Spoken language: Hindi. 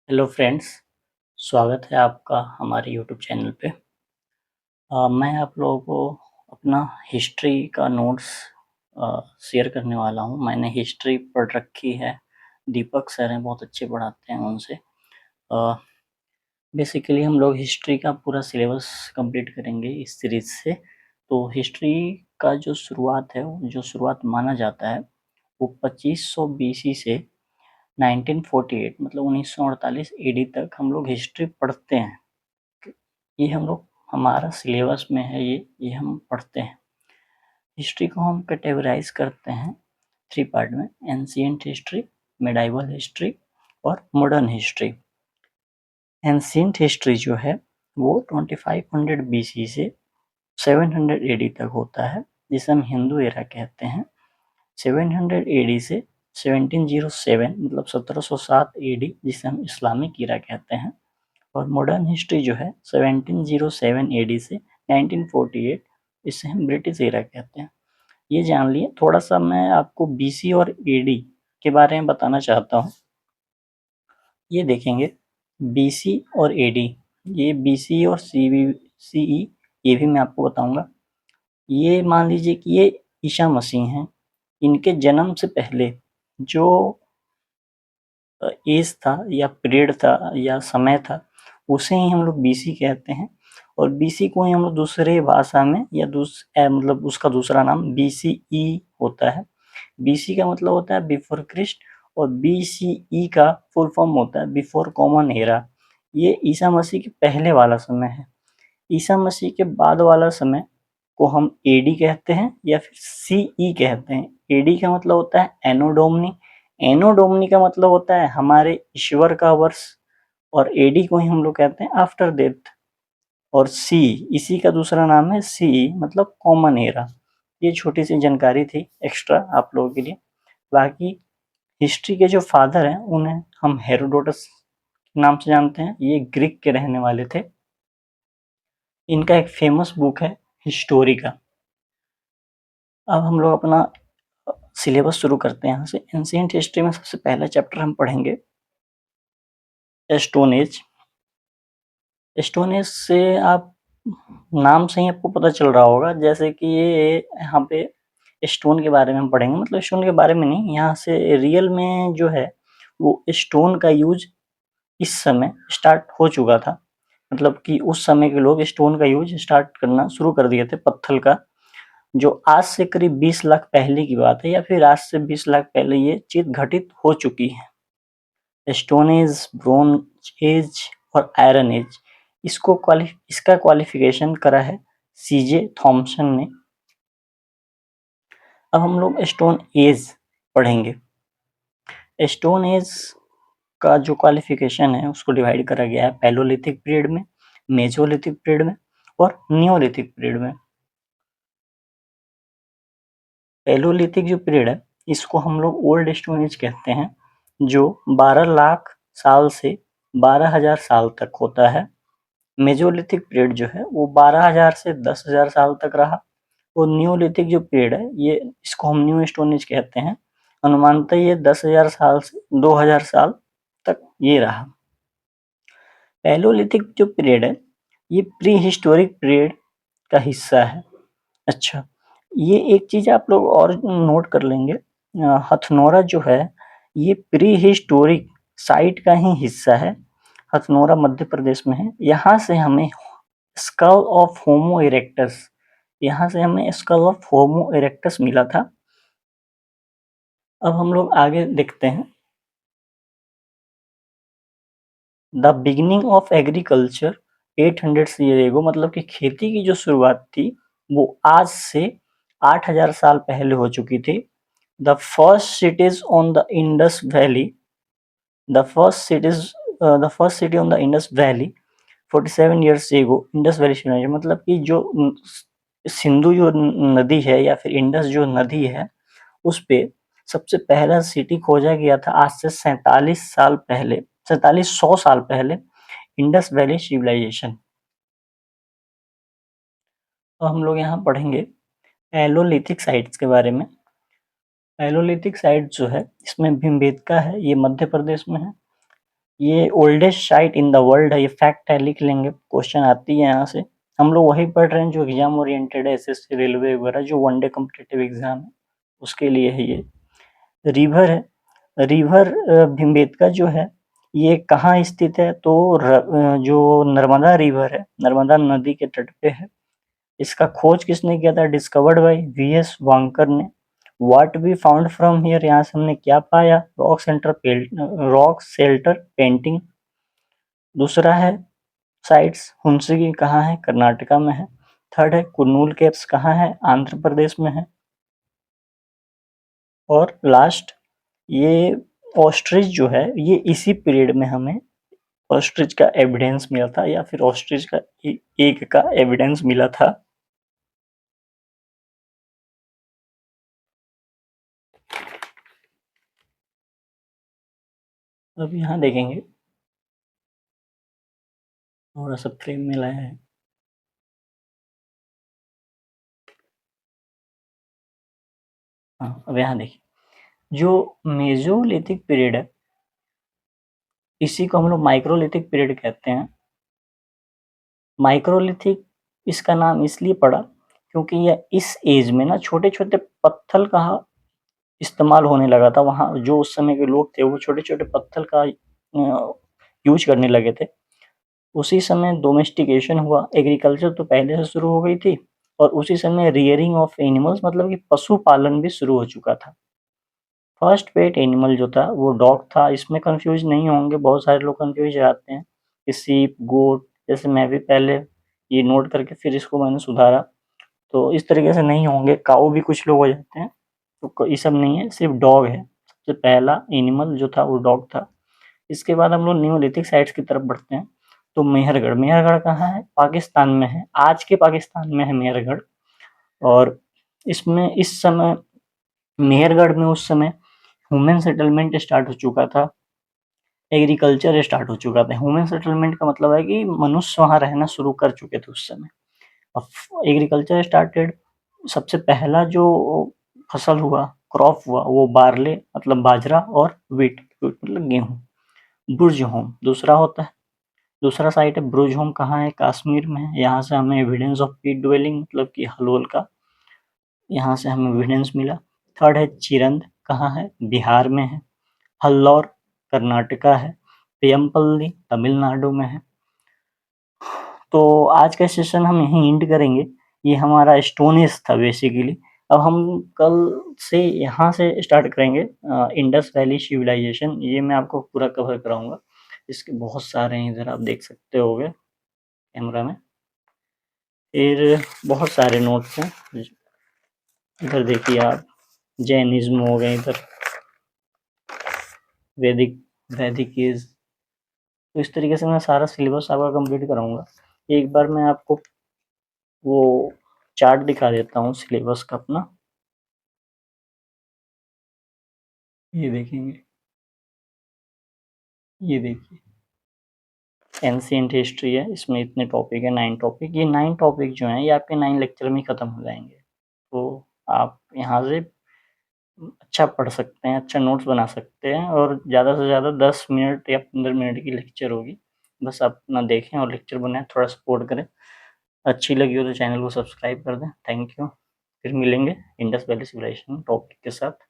हेलो फ्रेंड्स, स्वागत है आपका हमारे यूट्यूब चैनल पे। मैं आप लोगों को अपना हिस्ट्री का नोट्स शेयर करने वाला हूँ। मैंने हिस्ट्री पढ़ रखी है, दीपक सर हैं, बहुत अच्छे पढ़ाते हैं उनसे। बेसिकली हम लोग हिस्ट्री का पूरा सिलेबस कंप्लीट करेंगे इस सीरीज़ से। तो हिस्ट्री का जो शुरुआत है, जो शुरुआत माना जाता है, वो 2500 बीसी से 1948 मतलब 1948 एडी तक हम लोग हिस्ट्री पढ़ते हैं। ये हम लोग हमारा सिलेबस में है, ये हम पढ़ते हैं। हिस्ट्री को हम कैटेगराइज करते हैं 3 पार्ट में: एंशिएंट हिस्ट्री, मिडाइवल हिस्ट्री और मॉडर्न हिस्ट्री। एंशिएंट हिस्ट्री जो है वो 2500 बीसी से 700 एडी तक होता है, जिसे हम हिंदू एरा कहते हैं। 700 एडी से 1707 मतलब 1707 एडी, जिसे हम इस्लामिक एरा कहते हैं। और मॉडर्न हिस्ट्री जो है 1707 एडी से 1948, इसे हम ब्रिटिश एरा कहते हैं। ये जान लिए। थोड़ा सा मैं आपको बीसी और एडी के बारे में बताना चाहता हूँ। ये देखेंगे बीसी और एडी, ये बीसी और सीई, ये भी मैं आपको बताऊंगा। ये मान लीजिए कि ये ईसा मसीह हैं। इनके जन्म से पहले जो एज था या पीरियड था या समय था, उसे ही हम लोग बीसी कहते हैं। और बीसी को ही हम लोग दूसरे भाषा में या मतलब उसका दूसरा नाम बीसीई होता है। बीसी का मतलब होता है बिफोर क्रिस्ट, और बीसीई का फुल फॉर्म होता है बिफोर कॉमन एरा। ये ईसा मसीह के पहले वाला समय है। ईसा मसीह के बाद वाला समय को हम एडी कहते हैं या फिर सीई कहते हैं। एडी का मतलब होता है एनो डोमिनी, एनो डोमिनी का मतलब होता है हमारे ईश्वर का वर्ष, और एडी को ही हम लोग कहते हैं आफ्टर डेथ। और सी, इसी का दूसरा नाम है सी मतलब कॉमन एरा। ये छोटी सी जानकारी थी एक्स्ट्रा आप लोगों के लिए। बाकी हिस्ट्री के जो फादर हैं उन्हें हम हेरोडोटस नाम से जानते हैं। ये ग्रीक के रहने वाले थे। इनका एक फेमस बुक है हिस्टोरिका। अब हम लोग अपना सिलेबस शुरू करते हैं यहाँ से। एंशिएंट हिस्ट्री में सबसे पहला चैप्टर हम पढ़ेंगे स्टोन एज। स्टोन एज से आप नाम से ही आपको पता चल रहा होगा, जैसे कि ये यहाँ पे स्टोन के बारे में हम पढ़ेंगे। मतलब स्टोन के बारे में नहीं, यहाँ से रियल में जो है वो स्टोन का यूज इस समय स्टार्ट हो चुका था। मतलब कि उस समय के लोग स्टोन का यूज स्टार्ट करना शुरू कर दिए थे, पत्थर का, जो आज से करीब 20 लाख पहले की बात है, या फिर आज से 20 लाख पहले ये चीज घटित हो चुकी है। स्टोन एज, ब्रोंज एज और आयरन एज, इसका क्वालिफिकेशन करा है सीजे थॉमसन ने। अब हम लोग स्टोन एज पढ़ेंगे। स्टोन एज का जो क्वालिफिकेशन है उसको डिवाइड करा गया है पैलोलिथिक पीरियड में, मेसोलिथिक पीरियड में और नियोलिथिक पीरियड में। पैलोलिथिक जो पीरियड है इसको हम लोग ओल्ड स्टोन एज कहते हैं, जो 12 लाख साल से 12,000 साल तक होता है। मेसोलिथिक पीरियड जो है वो 12,000 से 10,000 साल तक रहा। और नियोलिथिक जो पीरियड है, ये इसको हम न्यू स्टोन एज कहते हैं। अनुमानतः ये 10,000 साल से 2,000 साल तक ये रहा। पैलोलिथिक जो पीरियड है ये प्री हिस्टोरिक पीरियड का हिस्सा है। अच्छा, ये एक चीज आप लोग और नोट कर लेंगे, हथनोरा जो है ये प्री हिस्टोरिक साइट का ही हिस्सा है। हथनोरा मध्य प्रदेश में है। यहाँ से हमें स्कल ऑफ होमो इरेक्टस, यहाँ से हमें स्कल ऑफ होमो इरेक्टस मिला था। अब हम लोग आगे देखते हैं। The beginning of agriculture 800 year ago, मतलब कि खेती की जो शुरुआत थी वो आज से 8,000 साल पहले हो चुकी थी। The first cities on the Indus valley, the first city on the Indus valley 47 years ago, Indus valley civilization, मतलब कि जो सिंधु जो नदी है या फिर इंडस जो नदी है उस पे सबसे पहला सिटी खोजा गया था आज से 47 साल पहले, 4700 साल पहले, इंडस वैली सिविलाइजेशन। तो हम लोग यहाँ पढ़ेंगे पैलोलिथिक साइट्स के बारे में। पैलोलिथिक साइट जो है इसमें भीमबेटका है, ये मध्य प्रदेश में है। ये oldest site in the world है, ये फैक्ट है, लिख लेंगे, क्वेश्चन आती है यहाँ से। हम लोग वही पढ़ रहे हैं जो एग्जाम ओरिएंटेड है, एसएससी, रेलवे वगैरह, जो वनडे कॉम्पिटिटिव एग्जाम है उसके लिए है ये। रिवर है, रिवर भीमबेटका जो है ये कहाँ स्थित है, तो जो नर्मदा रिवर है, नर्मदा नदी के तट पे है। इसका खोज किसने किया था, डिस्कवर्ड बाय वीएस वांकर ने। What we found from here, यहाँ से हमने क्या पाया, रॉक शेल्टर पेंटिंग। दूसरा है साइट्स, हुंसगी कहाँ है, कर्नाटका में है। थर्ड है कुर्नूल केव्स कहाँ है, आंध्र प्रदेश में है। और लास्ट, ये ऑस्ट्रिच जो है ये इसी पीरियड में हमें ऑस्ट्रिच का एविडेंस मिला था, या फिर ऑस्ट्रिच का एक का एविडेंस मिला था। अब यहाँ देखेंगे, थोड़ा सा फ्रेम में लाया है। हाँ, अब यहाँ देखिए, जो मेसोलिथिक पीरियड है इसी को हम लोग माइक्रोलिथिक पीरियड कहते हैं। माइक्रोलिथिक इसका नाम इसलिए पड़ा क्योंकि यह इस एज में ना छोटे छोटे पत्थर का इस्तेमाल होने लगा था। वहाँ जो उस समय के लोग थे वो छोटे छोटे पत्थर का यूज करने लगे थे। उसी समय डोमेस्टिकेशन हुआ, एग्रीकल्चर तो पहले से शुरू हो गई थी, और उसी समय रियरिंग ऑफ एनिमल्स मतलब कि पशुपालन भी शुरू हो चुका था। फर्स्ट पेट एनिमल जो था वो डॉग था। इसमें कंफ्यूज नहीं होंगे, बहुत सारे लोग कंफ्यूज रहते हैं कि सीप, गोट, जैसे मैं भी पहले ये नोट करके फिर इसको मैंने सुधारा, तो इस तरीके से नहीं होंगे। काऊ भी कुछ लोग हो जाते हैं, तो ये सब नहीं है, सिर्फ डॉग है। सबसे पहला एनिमल जो था वो डॉग था। इसके बाद हम लोग न्यूलिथिक साइट्स की तरफ बढ़ते हैं। तो मेहरगढ़, मेहरगढ़ कहाँ है, पाकिस्तान में है, आज के पाकिस्तान में है मेहरगढ़। और इसमें इस समय मेहरगढ़ में उस समय ह्यूमन सेटलमेंट स्टार्ट हो चुका था, एग्रीकल्चर स्टार्ट हो चुका था। ह्यूमन सेटलमेंट का मतलब है कि मनुष्य वहाँ रहना शुरू कर चुके थे उस समय। अब एग्रीकल्चर स्टार्टेड, सबसे पहला जो फसल हुआ, क्रॉप हुआ, वो बार्ले मतलब बाजरा और व्हीट मतलब गेहूँ, बुर्ज होम दूसरा होता है। दूसरा साइट है ब्रुज होम, कहाँ है, कश्मीर में है। यहाँ से हमें एविडेंस ऑफ पीट ड्वेलिंग मतलब कि हलोल का, यहाँ से हमें एविडेंस मिला। थर्ड है चिरंद, कहाँ है, बिहार में है। हल्लौर कर्नाटका है। पेयमपल्ली तमिलनाडु में है। तो आज का सेशन हम यहीं एंड करेंगे। ये हमारा स्टोन एज था बेसिकली। अब हम कल से यहाँ से स्टार्ट करेंगे इंडस वैली सिविलाइजेशन, ये मैं आपको पूरा कवर कराऊंगा। इसके बहुत सारे हैं, इधर आप देख सकते होगे कैमरा में। फिर बहुत सारे नोट्स हैं, इधर देखिए आप, जैनिज्म हो गए इधर, वैदिक वैदिक एज। तो इस तरीके से मैं सारा सिलेबस आपका कंप्लीट कराऊंगा। एक बार मैं आपको वो चार्ट दिखा देता हूँ सिलेबस का अपना, ये देखेंगे, ये देखिए एंशिएंट हिस्ट्री है, इसमें इतने टॉपिक है, 9 टॉपिक। ये 9 टॉपिक जो हैं ये आपके 9 लेक्चर में ख़त्म हो जाएंगे। तो आप यहाँ से अच्छा पढ़ सकते हैं, अच्छा नोट्स बना सकते हैं, और ज़्यादा से ज़्यादा 10 मिनट या 15 मिनट की लेक्चर होगी। बस आप अपना देखें और लेक्चर बनाएं, थोड़ा सपोर्ट करें। अच्छी लगी हो तो चैनल को सब्सक्राइब कर दें। Thank you. फिर मिलेंगे इंडस वैली सिविलाइजेशन टॉपिक के साथ।